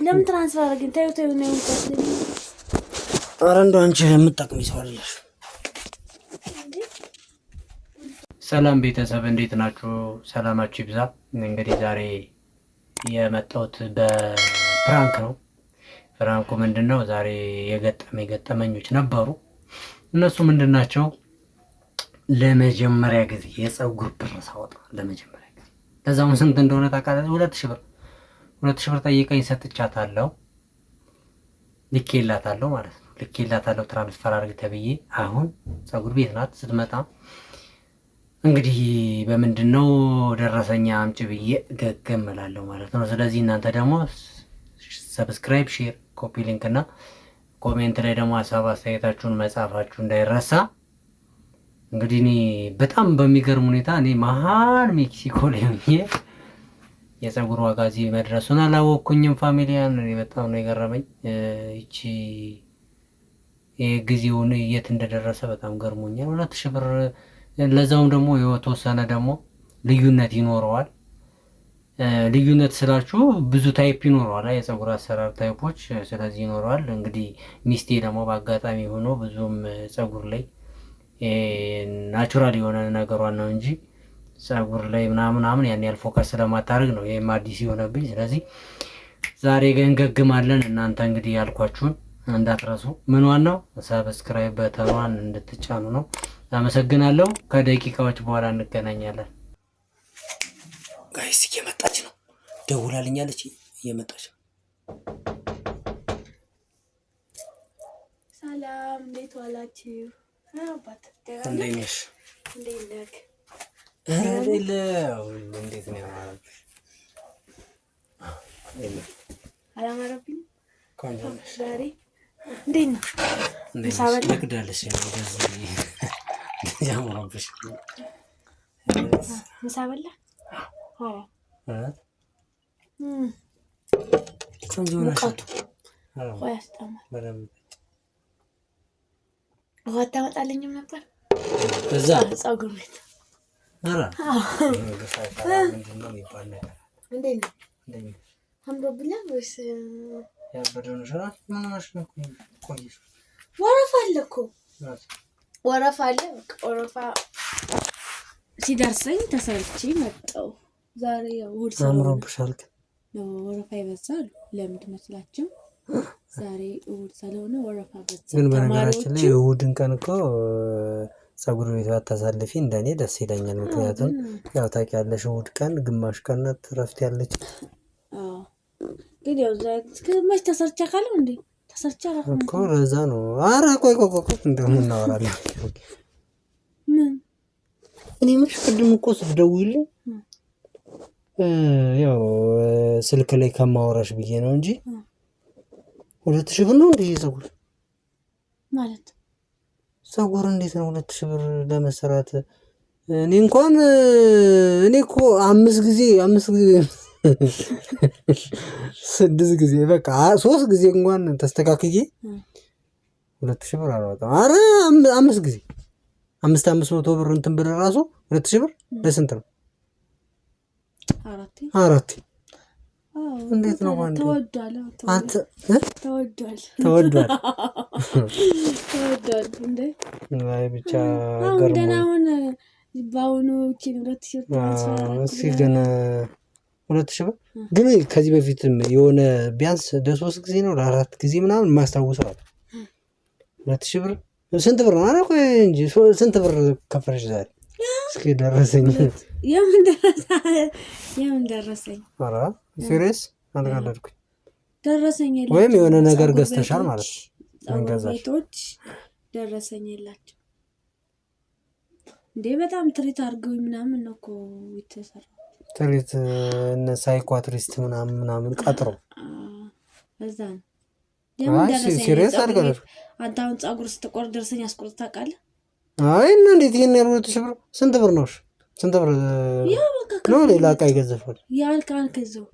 ለምን ትራንስፈር አድርገን ታዩ ነው እንኳን ኧረ እንደው አንቺ የምትጠቅሚ ሰው አይደለሽ። ሰላም ቤተሰብ እንዴት ናችሁ? ሰላማችሁ ይብዛ። እንግዲህ ዛሬ የመጣሁት በፕራንክ ነው። ፍራንኩ ምንድነው? ዛሬ ገጠመኞች ነበሩ። እነሱ ምንድናቸው? ለመጀመሪያ ጊዜ የፀጉር ብር ሳወጣ ለመጀመሪያ ጊዜ ለዛውም ስንት እንደሆነ ታውቃለህ? 2000 ብር ጠይቀኝ ሰጥቻታለሁ። ልኬላታለሁ ማለት ነው። ልኬላታለሁ ትራንስፈር አድርግ ተብዬ። አሁን ፀጉር ቤት ናት። ስትመጣ እንግዲህ በምንድነው ደረሰኛ አምጪ ብዬ ገገም እላለሁ ማለት ነው። ስለዚህ እናንተ ደግሞ ሰብስክራይብ፣ ሼር፣ ኮፒ ሊንክ እና ኮሜንት ላይ ደግሞ ሀሳብ አስተያየታችሁን መጻፋችሁ እንዳይረሳ። እንግዲህ እኔ በጣም በሚገርም ሁኔታ እኔ መሀል ሜክሲኮ ላይ ሆኜ የፀጉር ዋጋ እዚህ መድረሱን አላወቅኩኝም። ፋሚሊያን እኔ በጣም ነው የገረመኝ። ይቺ የጊዜውን የት እንደደረሰ በጣም ገርሞኛል። 2000 ብር ለዛውም ደግሞ የተወሰነ ደግሞ ልዩነት ይኖረዋል። ልዩነት ስላችሁ ብዙ ታይፕ ይኖረዋል፣ የፀጉር አሰራር ታይፖች። ስለዚህ ይኖረዋል። እንግዲህ ሚስቴ ደግሞ በአጋጣሚ ሆኖ ብዙም ፀጉር ላይ ናቹራል የሆነ ነገሯን ነው እንጂ ፀጉር ላይ ምናምን ያን ያህል ፎከስ ስለማታደርግ ነው ይሄም አዲስ የሆነብኝ። ስለዚህ ዛሬ ገንገግማለን። እናንተ እንግዲህ ያልኳችሁን እንዳትረሱ። ምን ዋናው ሰብስክራይብ በተኗን እንድትጫኑ ነው። አመሰግናለሁ። ከደቂቃዎች በኋላ እንገናኛለን። ጋይስ እየመጣች ነው፣ ደውላልኛለች። እየመጣች ነው። ሰላም፣ እንዴት ዋላችሁ? አባት እንዴት ነሽ? እንዴት ነህ? እንዴት ነው ያማረው? አላማረብኝ? ቆንጆ ነሽ ዛሬ። እንዴት ነው? ምሳበላ ልቅዳለሽ? ያማረብሽ ምሳበላ? ቆንጆ ነሽ። ወይ አስጠማል። ውሃ ታመጣልኝም ነበር እዛ ፀጉር ቤት። አምሮብኛል ወይስ ወረፋ አለ እኮ? ወረፋ አለ። ወረፋ ሲደርሰኝ ተሰርቼ መጣሁ። ዛሬ እሑድ አምሮብሻል። ወረፋ ይበዛል። ለምን መስላችሁ? ዛሬ እሑድ ስለሆነ ወረፋ በዛ። ግን በነገራችን ላይ እሑድን ቀን እኮ ፀጉር ቤት ባታሳልፊ እንደኔ ደስ ይለኛል። ምክንያቱም ያው ታውቂያለሽ እሑድ ቀን ግማሽ ቀን ናት እረፍት ያለች። ግን ያው መች ተሰርቻ ካለው እንዴ ተሰርቻ እኮ ለዛ ነው። ኧረ ቆይ እንደውም እናወራለን። እኔ ምንሽ ቅድም እኮ ስትደውይልኝ ያው ስልክ ላይ ከማወራሽ ብዬ ነው እንጂ 2000 ብር ነው እንዴ ፀጉር ማለት? ፀጉር እንዴት ነው 2000 ብር ለመሰራት? እኔ እኮ 5 ጊዜ 6 ጊዜ በቃ 3 ጊዜ እንኳን ተስተካክዬ 2000 ብር አላወጣም። ኧረ 5 ጊዜ 500 ብር እንትን ብር ራሱ 2000 ብር ለስንት ነው? አራት እንዴት ነው ማለት? ተወዷል። አንተ ተወዷል እንዴ? አይ ብቻ ገርሞ አሁን ባውኑ 2000 ብር ሲገና 2000 ብር ግን ከዚህ በፊትም የሆነ ቢያንስ ለ3 ጊዜ ነው ለ4 ጊዜ ምናምን የማስታውሰው አለ። 2000 ብር ስንት ብር ነው? ኧረ ቆይ እንጂ ስንት ብር ከፈለሽ ዛሬ? እስኪ ደረሰኝ። የምን ደረሰኝ? ኧረ ሲሪየስ አልቀለድኩኝ። ደረሰኝ የላቸውም። ወይም የሆነ ነገር ገዝተሻል ማለት ነው። ቤቶች ደረሰኝ የላቸው እንዴ? በጣም ትሪት አድርገው ምናምን ነው እኮ የተሰራው። ትሪት እነ ሳይኳትሪስት ምናምን ቀጥሮ እዛ ነው። ለምን ደረሰኝ? ሲሪየስ አልቀለድኩኝ። አንተ አሁን ፀጉር ስትቆርጥ ደረሰኝ አስቆርጥ ታውቃለህ? አይ እና እንዴት ይሄን ያህል 2000 ብር ስንት ብር ነው? ስንት ብር ነው? ሌላ ዕቃ ይገዘፋል። ያልካል ከዛው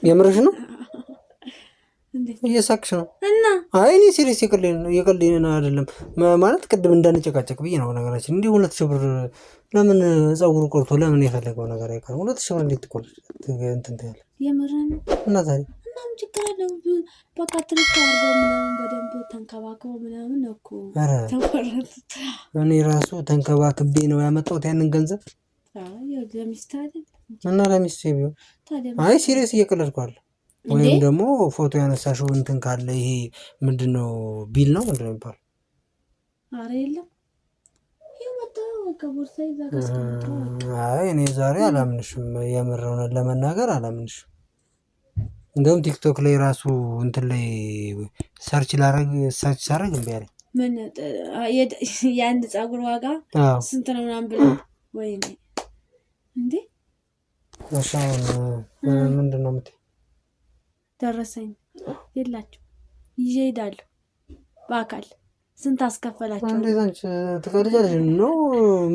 የምርሽ ነው? እየሳቅሽ ነው እና አይ እኔ ሲሪየስ የቀልዴን አይደለም ማለት ቅድም እንዳንጨቃጨቅ ብዬ ነው ነገራችን እንዲህ 2000 ብር ለምን ፀጉሩ ቆርቶ ለምን የፈለገው ነገር አይቀርም 2000 ብር እንዴት ትቆርጥ እንትን ታያለህ የምረን እና ታዲያ እናም ችግር አለው በቃ ትርክ አድርገው ምናምን በደንብ ተንከባክበው ምናምን ነው እኮ ተቆረጥ እኔ ራሱ ተንከባክቤ ነው ያመጣሁት ያንን ገንዘብ ለሚስት አይደል እና ለሚስት ቢሆን አይ ሲሪየስ እየቀለድኳል ወይም ደግሞ ፎቶ ያነሳሽው እንትን ካለ ይሄ ምንድነው ቢል ነው ምንድነው የሚባለው? ኧረ የለም ይሄ መጣው ከቦርሳ ይዛ ካስቀምጠው አይ እኔ ዛሬ አላምንሽም የምር ሆነን ለመናገር አላምንሽም እንደውም ቲክቶክ ላይ ራሱ እንትን ላይ ሰርች ሳረግ እምቢ አለኝ ምን የአንድ ፀጉር ዋጋ ስንት ነው ምናምን ብለው ወይኔ እንዴ እሻውን ምንድነው የምትይው ደረሰኝ የላችሁ ይዤ እሄዳለሁ በአካል ስንት አስከፈላችሁ እንዴት አንቺ ትቀልጃለሽ ነው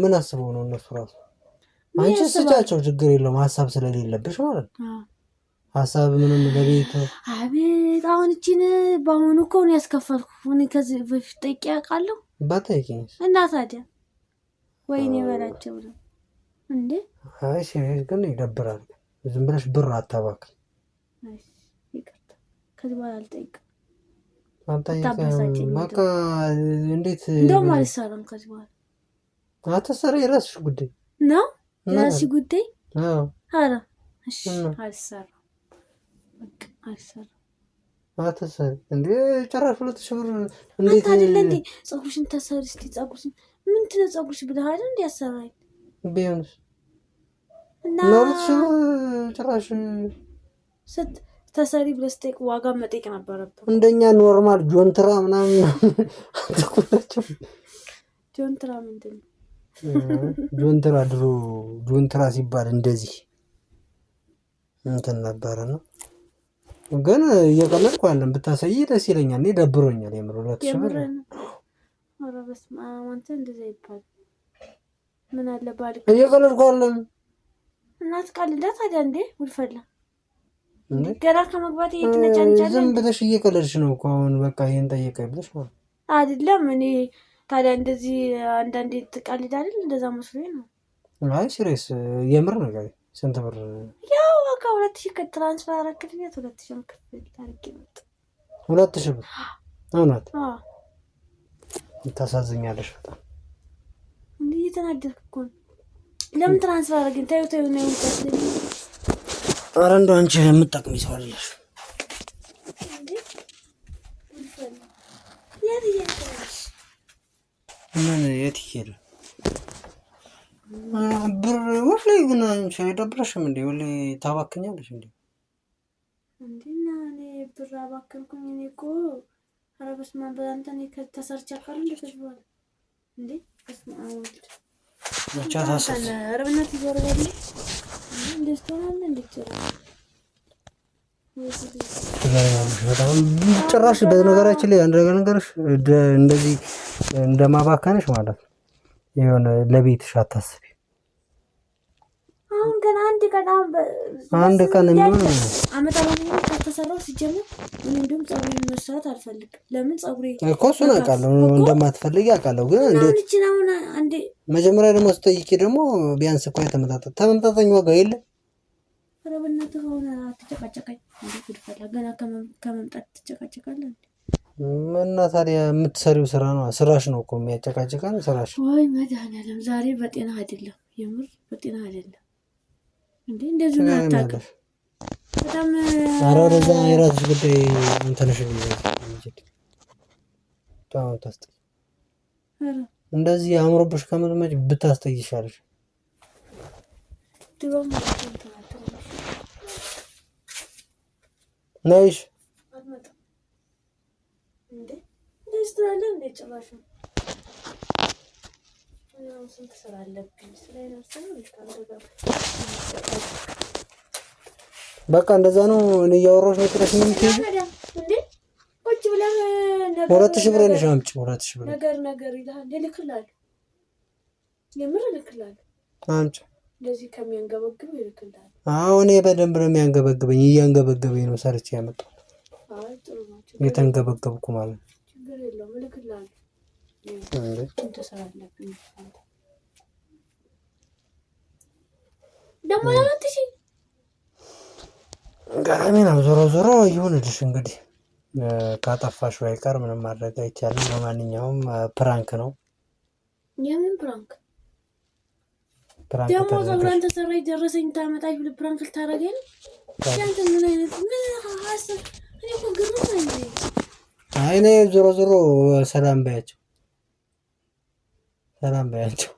ምን አስበው ነው እነሱ ራሱ አንቺ ስጫቸው ችግር የለውም ሀሳብ ስለሌለብሽ ማለት ነው ሀሳብ ምንም ለቤት አቤት አሁን እቺን በአሁኑ እኮ ነው ያስከፈልኩ እኔ ከዚህ በፊት ጠይቄ አውቃለሁ ባታይቂኝ እና ታዲያ ወይኔ በላቸው ነው እንዴ አይ ሲሪየስ ግን ይደብራል ዝም ብለሽ ብር አታባክኝ ይቅርታ ከዚህ በኋላ አልጠይቅም በቃ እንዴት እንደውም አልሰራም ከዚህ በኋላ አትሰሪ የራስሽ ጉዳይ ነው የራስሽ ጉዳይ ኧረ እሺ አልሰራም በቃ አልሰራም አትሰሪ እንዴ ጭራሽ 2000 ብር እንዴት አይደለ እንዴ ፀጉርሽን ተሰሪ እስኪ ፀጉርሽን ምንድን ነው ፀጉርሽ ብለህ አይደል እንዴ ያሰራኝ ቢሆንስ እና 2000 ብር ጭራሽ ተሰሪ ብለህ ስትጠይቅ ዋጋ መጠየቅ ነበረብህ እንደኛ ኖርማል ጆንትራ ምናምን አትቆጣቸው ጆንትራ ምንድን ነው ጆንትራ ድሮ ጆንትራ ሲባል እንደዚህ እንትን ነበረ ነው ግን እየቀለድኩ አይደለም ብታሳይ ደስ ይለኛል እኔ ደብሮኛል የምር 2000 ብር ኧረ በስመ አብ አንተ እንደዛ ይባል ምን አለ ባልክ እየቀለድኩ አይደለም እናት ቀልዳ ታዲያ እንዴ ውልፈላ ገና ከመግባት እየተነጫንጫለ ዝም ብለሽ እየቀለድሽ ነው እኮ አሁን በቃ ይሄን ጠየቀኝ ብለሽ ማለት አይደለም እኔ ታዲያ እንደዚህ አንዳንዴ ትቀልድ አይደል እንደዛ መስሎኝ ነው አይ ሲሪየስ የምር ነገር ስንት ብር ያው በቃ 2000 ከትራንስፈር አረክልኝ 2000 ክፍል ታርቂ መጣ 2000 ብር እውነት ታሳዝኛለሽ በጣም እንዴ እየተናደድክ እኮ ለምን ትራንስፈር አረግን ታዩ ታዩ ነው እንትን ኧረ እንደው አንቺ የምትጠቅሚ ሰው አይደለሽ እንዴ ምን የት ይሄድ ብር ወፍሌ ግን አንቺ አይደብረሽም እንዴ ወሌ ታባክኛለሽ እንዴ እንዴና እኔ ብር አባከንኩኝ እኔ እኮ ኧረ በስመ አብ አንተ እኔ ከተሰርቻ ካል እንዴ ተሽዋል እንዴ በስመ አብ ብቻ ታሰለ ረብነት ይወርባል እንዴ ስተናል እንዴ በጣም ጭራሽ በነገራችን ላይ አንድ ነገርሽ እንደዚህ እንደማባከንሽ ማለት ነው የሆነ ለቤትሽ አታስቢ አሁን ገና አንድ ቀን የሚሆነው አመጣለሁ ከተሰራው ሲጀምር ምን እንደውም ፀጉሬን መስራት አልፈልግም ለምን ፀጉሬ እኮ እሱን አውቃለሁ እንደማትፈልጊ አውቃለሁ ግን እንዴት አሁን አንዴ መጀመሪያ ደግሞ ስትጠይቂ ደግሞ ቢያንስ እኮ ተመጣጣኝ ዋጋ የለም ኧረ በእናትህ ሆነ አትጨቃጨቀኝ እንዴ ጉድፈላ ገና ከመምጣት ትጨቃጨቃለህ እና ታዲያ የምትሰሪው ስራ ነው ስራሽ ነው እኮ የሚያጨቃጭቀን ስራሽ ወይ መድኃኒዓለም ዛሬ በጤና አይደለም የምር በጤና አይደለም እንዴ እንደዚህ ነው አታውቅም በጣም ኧረ ወደዛ የራስሽ ጉዳይ እንትንሽ ታስጠይ እንደዚህ አምሮብሽ ከምትመጪ ብታስጠይ ይሻልሽ ድሮም ነይሽ እንዴ ደስተናል እንዴ ጭራሽ ነው ስንት ስራ አለብኝ በቃ እንደዛ ነው እኔ እያወራሁሽ ነው ጥረሽ ምን ትይኝ እንዴ ቁጭ ብለህ ነገር 2000 ብር ነሽ አምጪ 2000 ብር ነገር ይላል ልክላል የምር ልክላል አምጪ እንደዚህ ከሚያንገበግብ ይልክላል አዎ እኔ በደንብ ነው የሚያንገበግበኝ እያንገበገበኝ ነው ሰርቼ ያመጣው አይ ጥሩ የተንገበገብኩ ማለት ነው። ችግር የለውም እልክልሃለሁ። እንትን ስራ አለብኝ ደግሞ ለምትሽ ገራሚ ነው። ዞሮ ዞሮ ይሁንልሽ እንግዲህ ካጠፋሽ አይቀር ምንም ማድረግ አይቻልም። ለማንኛውም ፕራንክ ነው። የምን ፕራንክ ደግሞ ፀጉሯን ተሰራች ደረሰኝ ታመጣች ብለህ ፕራንክ ልታደርገኝ ነው? ያንተ ምን አይነት ምን ሀሳብ? እኔ እኮ ግርም ነው እንዴ። አይ እኔ ዞሮ ዞሮ ሰላም በያቸው፣ ሰላም በያቸው።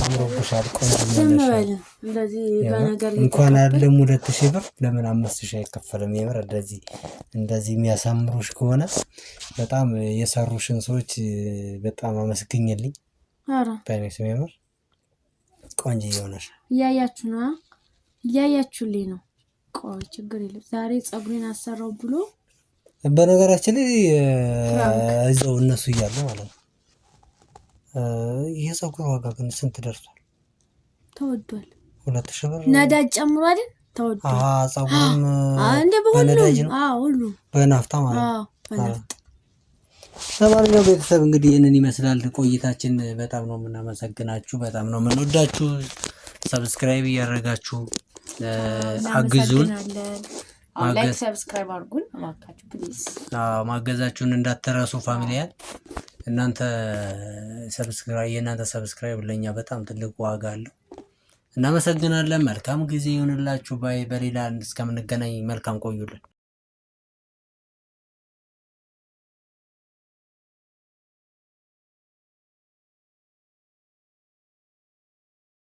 አምሮብሻል፣ ቆንጆ ነሽ። እንደዚህ በነገር እንኳን አይደለም 2000 ብር ለምን 5000 አይከፈልም? የምር እንደዚህ የሚያሳምሩሽ ከሆነ በጣም የሰሩሽን ሰዎች በጣም አመስግኝልኝ። ኧረ ታይነስ የምር ቆንጆ ይሆናል። እያያችሁ ነው፣ እያያችሁልኝ ነው። ቆይ ችግር የለም። ዛሬ ፀጉሬን አሰራው ብሎ በነገራችን ላይ እዛው እነሱ እያሉ ማለት ነው። የፀጉር ዋጋ ግን ስንት ደርሷል? ተወዷል። 2000 ብር ነዳጅ ጨምሮ አይደል? ተወዷል። ፀጉርም እንደ በነዳጅ ነው። ሁሉ በናፍታ ማለት ነው። በናፍታ። ለማንኛውም ቤተሰብ እንግዲህ ይህንን ይመስላል ቆይታችን። በጣም ነው የምናመሰግናችሁ፣ በጣም ነው የምንወዳችሁ። ሰብስክራይብ እያደረጋችሁ አግዙን። ላይክ ሰብስክራይብ አድርጉን እባካችሁ ፕሊዝ። ማገዛችሁን እንዳትረሱ ፋሚሊያን። የእናንተ ሰብስክራይብ ለኛ በጣም ትልቅ ዋጋ አለው። እናመሰግናለን። መልካም ጊዜ ይሁንላችሁ። በሌላ እስከምንገናኝ መልካም ቆዩልን።